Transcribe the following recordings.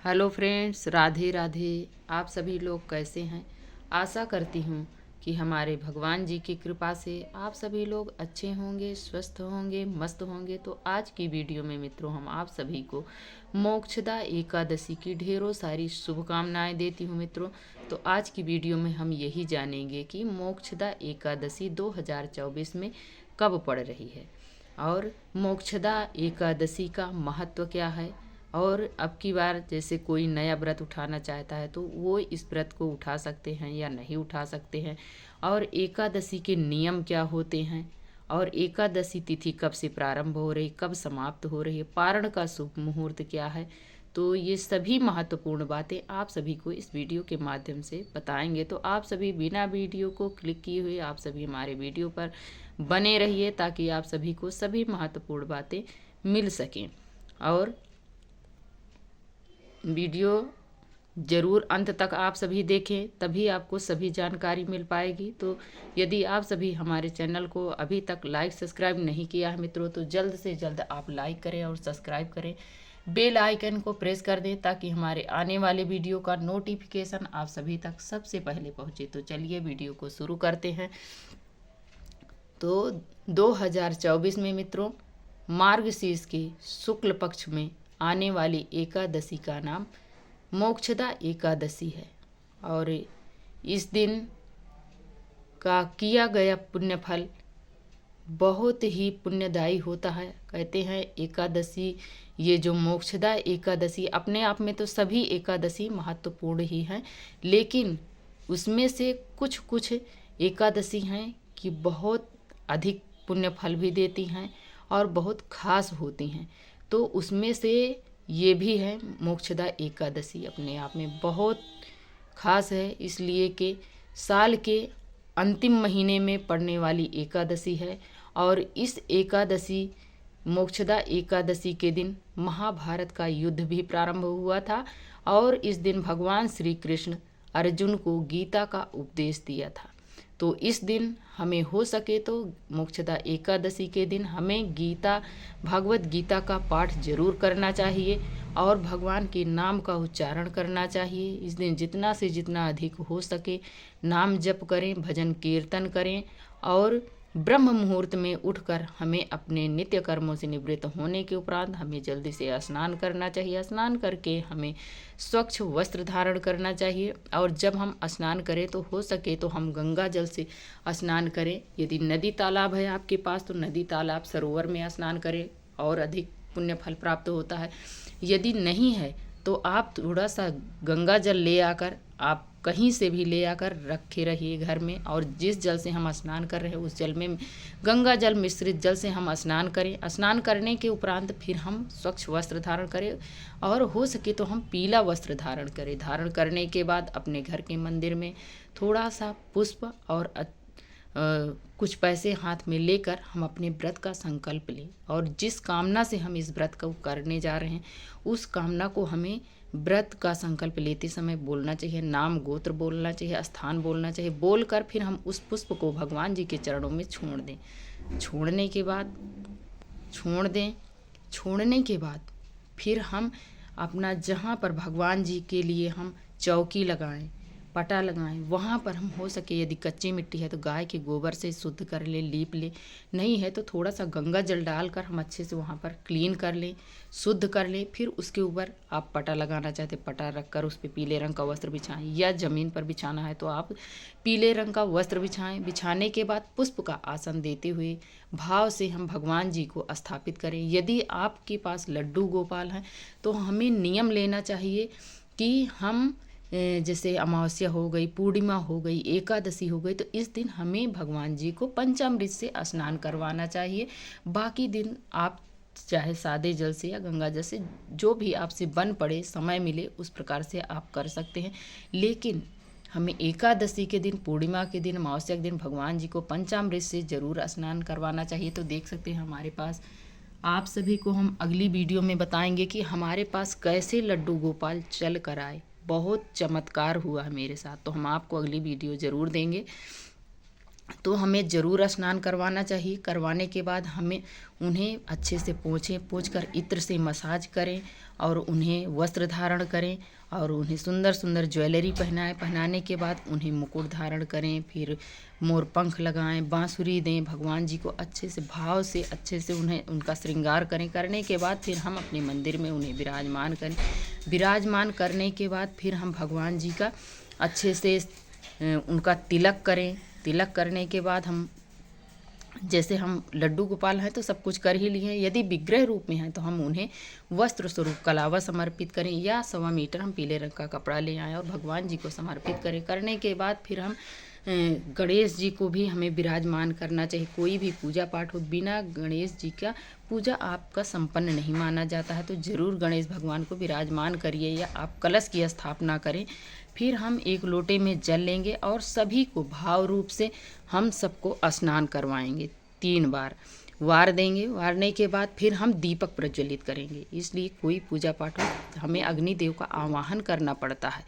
Hello friends, Radhe Radhe. आप सभी लोग कैसे हैं? आशा करती हूँ कि हमारे भगवान जी की कृपा से आप सभी लोग अच्छे होंगे, स्वस्थ होंगे, मस्त होंगे। तो आज की वीडियो में मित्रों हम आप सभी को मोक्षदा एकादशी की ढेरों सारी शुभकामनाएं देती हूँ मित्रों। तो आज की वीडियो में हम यही जानेंगे कि मोक्षदा एकादशी 2024 में कब पड़ रही है और मोक्षदा एकादशी का महत्व क्या है। और अब की बार जैसे कोई नया व्रत उठाना चाहता है तो वो इस व्रत को उठा सकते हैं या नहीं उठा सकते हैं, और एकादशी के नियम क्या होते हैं, और एकादशी तिथि कब से प्रारंभ हो रही, कब समाप्त हो रही है, पारण का शुभ मुहूर्त क्या है। तो ये सभी महत्वपूर्ण बातें आप सभी को इस वीडियो के माध्यम से बताएंगे। तो आप सभी बिना वीडियो को क्लिक किए हुए आप सभी हमारे वीडियो पर बने रहिए ताकि आप सभी को सभी महत्वपूर्ण बातें मिल सकें। और वीडियो ज़रूर अंत तक आप सभी देखें, तभी आपको सभी जानकारी मिल पाएगी। तो यदि आप सभी हमारे चैनल को अभी तक लाइक सब्सक्राइब नहीं किया है मित्रों, तो जल्द से जल्द आप लाइक करें और सब्सक्राइब करें, बेल आइकन को प्रेस कर दें ताकि हमारे आने वाले वीडियो का नोटिफिकेशन आप सभी तक सबसे पहले पहुंचे। तो चलिए वीडियो को शुरू करते हैं। तो 2024 में मित्रों मार्गशीर्ष के शुक्ल पक्ष में आने वाली एकादशी का नाम मोक्षदा एकादशी है, और इस दिन का किया गया पुण्य फल बहुत ही पुण्यदायी होता है। कहते हैं एकादशी, ये जो मोक्षदा एकादशी अपने आप में तो सभी एकादशी महत्वपूर्ण ही हैं, लेकिन उसमें से कुछ कुछ एकादशी हैं कि बहुत अधिक पुण्य फल भी देती हैं और बहुत खास होती हैं। तो उसमें से ये भी है मोक्षदा एकादशी, अपने आप में बहुत खास है, इसलिए कि साल के अंतिम महीने में पड़ने वाली एकादशी है। और इस एकादशी मोक्षदा एकादशी के दिन महाभारत का युद्ध भी प्रारंभ हुआ था, और इस दिन भगवान श्री कृष्ण अर्जुन को गीता का उपदेश दिया था। तो इस दिन हमें हो सके तो मोक्षदा एकादशी के दिन हमें भगवत गीता का पाठ जरूर करना चाहिए और भगवान के नाम का उच्चारण करना चाहिए। इस दिन जितना से जितना अधिक हो सके नाम जप करें, भजन कीर्तन करें, और ब्रह्म मुहूर्त में उठकर हमें अपने नित्य कर्मों से निवृत्त होने के उपरांत हमें जल्दी से स्नान करना चाहिए। स्नान करके हमें स्वच्छ वस्त्र धारण करना चाहिए, और जब हम स्नान करें तो हो सके तो हम गंगा जल से स्नान करें। यदि नदी तालाब है आपके पास तो नदी तालाब सरोवर में स्नान करें और अधिक पुण्य फल प्राप्त होता है। यदि नहीं है तो आप थोड़ा सा गंगा जल ले आकर, आप कहीं से भी ले आकर रखे रहिए घर में, और जिस जल से हम स्नान कर रहे हैं उस जल में गंगा जल मिश्रित जल से हम स्नान करें। स्नान करने के उपरांत फिर हम स्वच्छ वस्त्र धारण करें, और हो सके तो हम पीला वस्त्र धारण करें। धारण करने के बाद अपने घर के मंदिर में थोड़ा सा पुष्प और कुछ पैसे हाथ में लेकर हम अपने व्रत का संकल्प लें, और जिस कामना से हम इस व्रत को करने जा रहे हैं उस कामना को हमें व्रत का संकल्प लेते समय बोलना चाहिए, नाम गोत्र बोलना चाहिए, स्थान बोलना चाहिए। बोलकर फिर हम उस पुष्प को भगवान जी के चरणों में छोड़ दें। छोड़ने के बाद फिर हम अपना जहाँ पर भगवान जी के लिए हम चौकी लगाएं, पटा लगाएं, वहाँ पर हम हो सके यदि कच्ची मिट्टी है तो गाय के गोबर से शुद्ध कर लें, लीप लें। नहीं है तो थोड़ा सा गंगा जल डालकर हम अच्छे से वहाँ पर क्लीन कर लें, शुद्ध कर लें। फिर उसके ऊपर आप पटा लगाना चाहते पटा रखकर उस पर पीले रंग का वस्त्र बिछाएं, या ज़मीन पर बिछाना है तो आप पीले रंग का वस्त्र बिछाएं। बिछाने के बाद पुष्प का आसन देते हुए भाव से हम भगवान जी को स्थापित करें। यदि आपके पास लड्डू गोपाल हैं तो हमें नियम लेना चाहिए कि हम जैसे अमावस्या हो गई, पूर्णिमा हो गई, एकादशी हो गई, तो इस दिन हमें भगवान जी को पंचामृत से स्नान करवाना चाहिए। बाकी दिन आप चाहे सादे जल से या गंगा जल से, जो भी आपसे बन पड़े, समय मिले उस प्रकार से आप कर सकते हैं। लेकिन हमें एकादशी के दिन, पूर्णिमा के दिन, अमावस्या के दिन भगवान जी को पंचामृत से जरूर स्नान करवाना चाहिए। तो देख सकते हैं हमारे पास, आप सभी को हम अगली वीडियो में बताएंगे कि हमारे पास कैसे लड्डू गोपाल चल कर आए। बहुत चमत्कार हुआ है मेरे साथ, तो हम आपको अगली वीडियो ज़रूर देंगे। तो हमें ज़रूर स्नान करवाना चाहिए। करवाने के बाद हमें उन्हें अच्छे से पोंछ कर इत्र से मसाज करें और उन्हें वस्त्र धारण करें और उन्हें सुंदर सुंदर ज्वेलरी पहनाएं। पहनाने के बाद उन्हें मुकुट धारण करें, फिर मोर पंख लगाएं, बांसुरी दें, भगवान जी को अच्छे से भाव से अच्छे से उन्हें उनका श्रृंगार करें। करने के बाद फिर हम अपने मंदिर में उन्हें विराजमान करें। विराजमान करने के बाद फिर हम भगवान जी का अच्छे से उनका तिलक करें। तिलक करने के बाद हम जैसे हम लड्डू गोपाल हैं तो सब कुछ कर ही लिए हैं। यदि विग्रह रूप में हैं तो हम उन्हें वस्त्र स्वरूप कलावा समर्पित करें या 1.25 मीटर हम पीले रंग का कपड़ा ले आएँ और भगवान जी को समर्पित करें। करने के बाद फिर हम गणेश जी को भी हमें विराजमान करना चाहिए। कोई भी पूजा पाठ हो, बिना गणेश जी का पूजा आपका संपन्न नहीं माना जाता है। तो ज़रूर गणेश भगवान को विराजमान करिए या आप कलश की स्थापना करें। फिर हम एक लोटे में जल लेंगे और सभी को भाव रूप से हम सबको स्नान करवाएंगे। 3 बार वार देंगे। वारने के बाद फिर हम दीपक प्रज्वलित करेंगे। इसलिए कोई पूजा पाठ हो हमें अग्निदेव का आवाहन करना पड़ता है,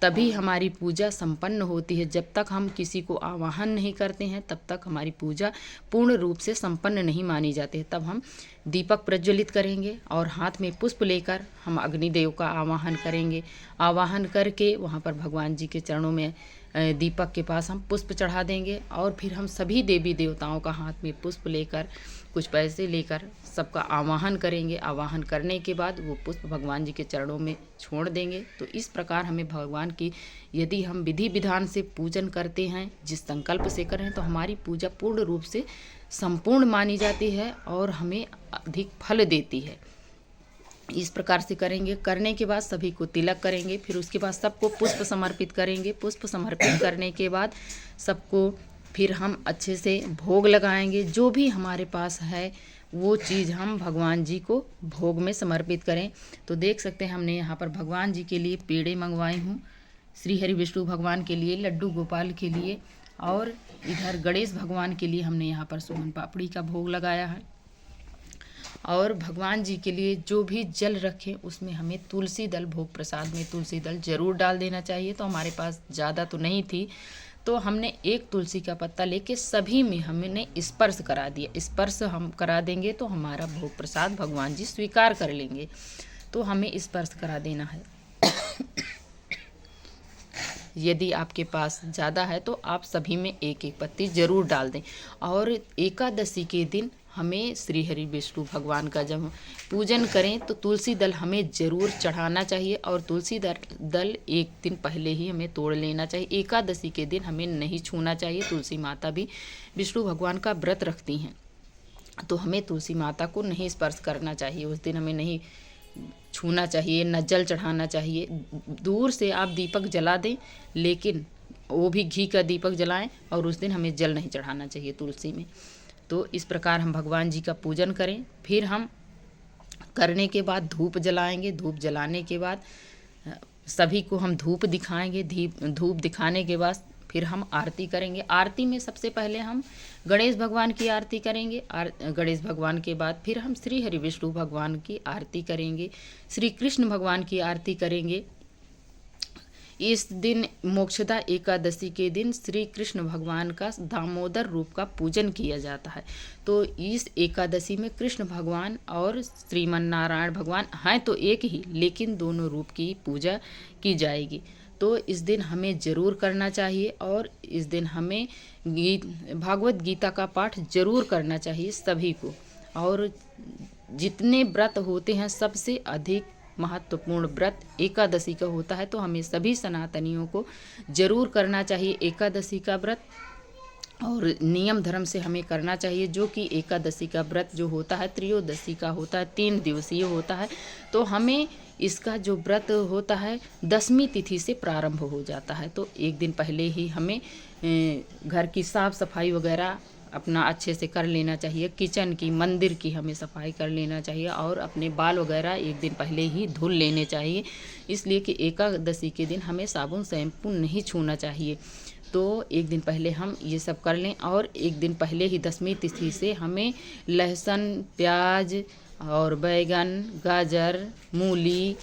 तभी हमारी पूजा संपन्न होती है। जब तक हम किसी को आवाहन नहीं करते हैं तब तक हमारी पूजा पूर्ण रूप से संपन्न नहीं मानी जाती है। तब हम दीपक प्रज्वलित करेंगे और हाथ में पुष्प लेकर हम अग्निदेव का आवाहन करेंगे। आवाहन करके वहाँ पर भगवान जी के चरणों में दीपक के पास हम पुष्प चढ़ा देंगे और फिर हम सभी देवी देवताओं का हाथ में पुष्प लेकर कुछ पैसे लेकर सबका आवाहन करेंगे। आवाहन करने के बाद वो पुष्प भगवान जी के चरणों में छोड़ देंगे। तो इस प्रकार हमें भगवान की यदि हम विधि विधान से पूजन करते हैं, जिस संकल्प से करें, तो हमारी पूजा पूर्ण रूप से संपूर्ण मानी जाती है और हमें अधिक फल देती है। इस प्रकार से करेंगे। करने के बाद सभी को तिलक करेंगे। फिर उसके बाद सबको पुष्प समर्पित करेंगे। पुष्प समर्पित करने के बाद सबको फिर हम अच्छे से भोग लगाएंगे। जो भी हमारे पास है वो चीज़ हम भगवान जी को भोग में समर्पित करें। तो देख सकते हैं हमने यहाँ पर भगवान जी के लिए पेड़े मंगवाई हूँ, श्री हरि विष्णु भगवान के लिए, लड्डू गोपाल के लिए और इधर गणेश भगवान के लिए हमने यहाँ पर सोन पापड़ी का भोग लगाया है। और भगवान जी के लिए जो भी जल रखें उसमें हमें तुलसी दल, भोग प्रसाद में तुलसी दल जरूर डाल देना चाहिए। तो हमारे पास ज़्यादा तो नहीं थी तो हमने एक तुलसी का पत्ता लेके सभी में हमने स्पर्श करा दिया। स्पर्श हम करा देंगे तो हमारा भोग प्रसाद भगवान जी स्वीकार कर लेंगे। तो हमें स्पर्श करा देना है। यदि आपके पास ज़्यादा है तो आप सभी में एक एक पत्ती ज़रूर डाल दें। और एकादशी के दिन हमें श्री हरि विष्णु भगवान का जब पूजन करें तो तुलसी दल हमें ज़रूर चढ़ाना चाहिए और तुलसी दल एक दिन पहले ही हमें तोड़ लेना चाहिए। एकादशी के दिन हमें नहीं छूना चाहिए। तुलसी माता भी विष्णु भगवान का व्रत रखती हैं तो हमें तुलसी माता को नहीं स्पर्श करना चाहिए। उस दिन हमें नहीं छूना चाहिए, न जल चढ़ाना चाहिए। दूर से आप दीपक जला दें लेकिन वो भी घी का दीपक जलाएं और उस दिन हमें जल नहीं चढ़ाना चाहिए तुलसी में। तो इस प्रकार हम भगवान जी का पूजन करें। फिर हम करने के बाद धूप जलाएंगे। धूप जलाने के बाद सभी को हम धूप दिखाएंगे। धूप दिखाने के बाद फिर हम आरती करेंगे। आरती में सबसे पहले हम गणेश भगवान की आरती करेंगे। गणेश भगवान के बाद फिर हम श्री हरि विष्णु भगवान की आरती करेंगे, श्री कृष्ण भगवान की आरती करेंगे। इस दिन मोक्षदा एकादशी के दिन श्री कृष्ण भगवान का दामोदर रूप का पूजन किया जाता है। तो इस एकादशी में कृष्ण भगवान और श्रीमन नारायण भगवान हैं तो एक ही, लेकिन दोनों रूप की पूजा की जाएगी। तो इस दिन हमें ज़रूर करना चाहिए और इस दिन हमें भागवत गीता का पाठ ज़रूर करना चाहिए सभी को। और जितने व्रत होते हैं सबसे अधिक महत्वपूर्ण व्रत एकादशी का होता है। तो हमें सभी सनातनियों को ज़रूर करना चाहिए एकादशी का व्रत और नियम धर्म से हमें करना चाहिए। जो कि एकादशी का व्रत जो होता है त्रयोदशी का होता है, 3 दिवसीय होता है। तो हमें इसका जो व्रत होता है 10वीं तिथि से प्रारंभ हो जाता है। तो एक दिन पहले ही हमें घर की साफ़ सफाई वगैरह अपना अच्छे से कर लेना चाहिए। किचन की, मंदिर की हमें सफाई कर लेना चाहिए और अपने बाल वगैरह एक दिन पहले ही धुल लेने चाहिए। इसलिए कि एकादशी के दिन हमें साबुन शैम्पू नहीं छूना चाहिए। तो एक दिन पहले हम ये सब कर लें और एक दिन पहले ही 10वीं तिथि से हमें लहसुन, प्याज और बैगन, गाजर, मूली,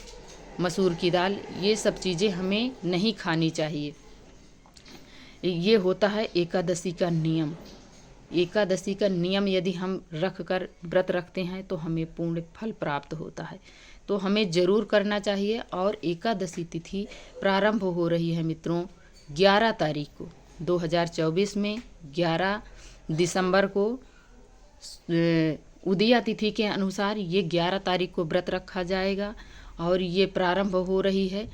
मसूर की दाल, ये सब चीज़ें हमें नहीं खानी चाहिए। ये होता है एकादशी का नियम। एकादशी का नियम यदि हम रख कर व्रत रखते हैं तो हमें पूर्ण फल प्राप्त होता है, तो हमें ज़रूर करना चाहिए। और एकादशी तिथि प्रारंभ हो रही है मित्रों 11 तारीख को 2024 में। 11 दिसंबर को उदया तिथि के अनुसार ये 11 तारीख को व्रत रखा जाएगा और ये प्रारंभ हो रही है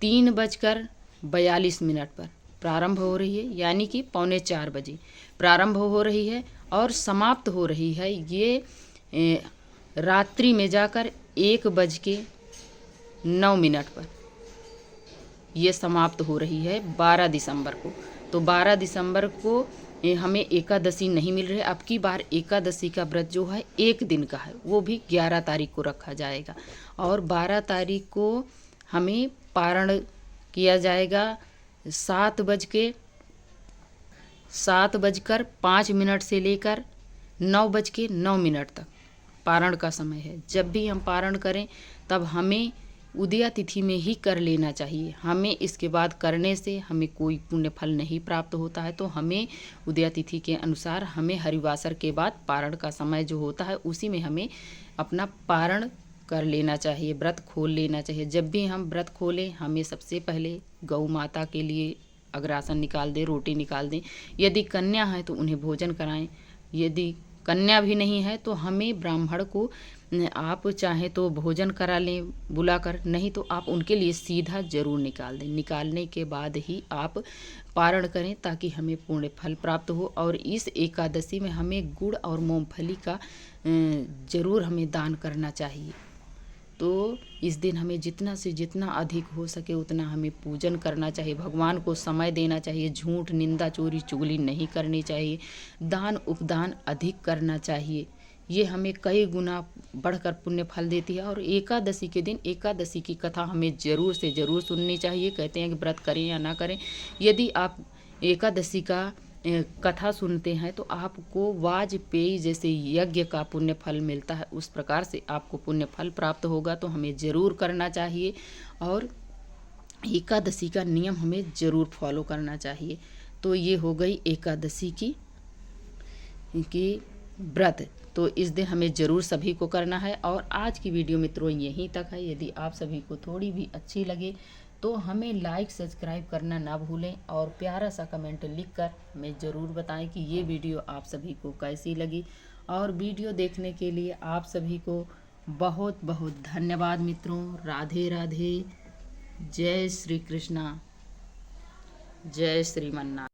3:42 पर प्रारंभ हो रही है, यानी कि 3:45 बजे प्रारंभ हो रही है और समाप्त हो रही है ये रात्रि में जाकर 1:09 पर ये समाप्त हो रही है 12 दिसंबर को। तो 12 दिसंबर को हमें एकादशी नहीं मिल रही है। अब की बार एकादशी का व्रत जो है 1 दिन का है, वो भी 11 तारीख को रखा जाएगा और 12 तारीख को हमें पारण किया जाएगा 7:05 से लेकर 9:09 तक पारण का समय है। जब भी हम पारण करें तब हमें उदया तिथि में ही कर लेना चाहिए। हमें इसके बाद करने से हमें कोई पुण्य फल नहीं प्राप्त होता है, तो हमें उदया तिथि के अनुसार हमें हरिवासर के बाद पारण का समय जो होता है उसी में हमें अपना पारण कर लेना चाहिए, व्रत खोल लेना चाहिए। जब भी हम व्रत खोलें हमें सबसे पहले गौ माता के लिए अग्रासन निकाल दें, रोटी निकाल दें। यदि कन्या है तो उन्हें भोजन कराएं, यदि कन्या भी नहीं है तो हमें ब्राह्मण को आप चाहे तो भोजन करा लें बुलाकर, नहीं तो आप उनके लिए सीधा जरूर निकाल दें। निकालने के बाद ही आप पारण करें ताकि हमें पूर्ण फल प्राप्त हो। और इस एकादशी में हमें गुड़ और मूंगफली का जरूर हमें दान करना चाहिए। तो इस दिन हमें जितना से जितना अधिक हो सके उतना हमें पूजन करना चाहिए, भगवान को समय देना चाहिए, झूठ निंदा चोरी चुगली नहीं करनी चाहिए, दान उपदान अधिक करना चाहिए। ये हमें कई गुना बढ़कर पुण्य फल देती है। और एकादशी के दिन एकादशी की कथा हमें ज़रूर से ज़रूर सुननी चाहिए। कहते हैं कि व्रत करें या ना करें, यदि आप एकादशी का कथा सुनते हैं तो आपको वाजपेयी जैसे यज्ञ का पुण्य फल मिलता है, उस प्रकार से आपको पुण्य फल प्राप्त होगा। तो हमें ज़रूर करना चाहिए और एकादशी का नियम हमें ज़रूर फॉलो करना चाहिए। तो ये हो गई एकादशी की व्रत, तो इस दिन हमें ज़रूर सभी को करना है। और आज की वीडियो मित्रों यहीं तक है। यदि आप सभी को थोड़ी भी अच्छी लगे तो हमें लाइक सब्सक्राइब करना ना भूलें और प्यारा सा कमेंट लिखकर हमें ज़रूर बताएं कि ये वीडियो आप सभी को कैसी लगी। और वीडियो देखने के लिए आप सभी को बहुत बहुत धन्यवाद मित्रों। राधे राधे। जय श्री कृष्णा, जय श्रीमन्नारायण।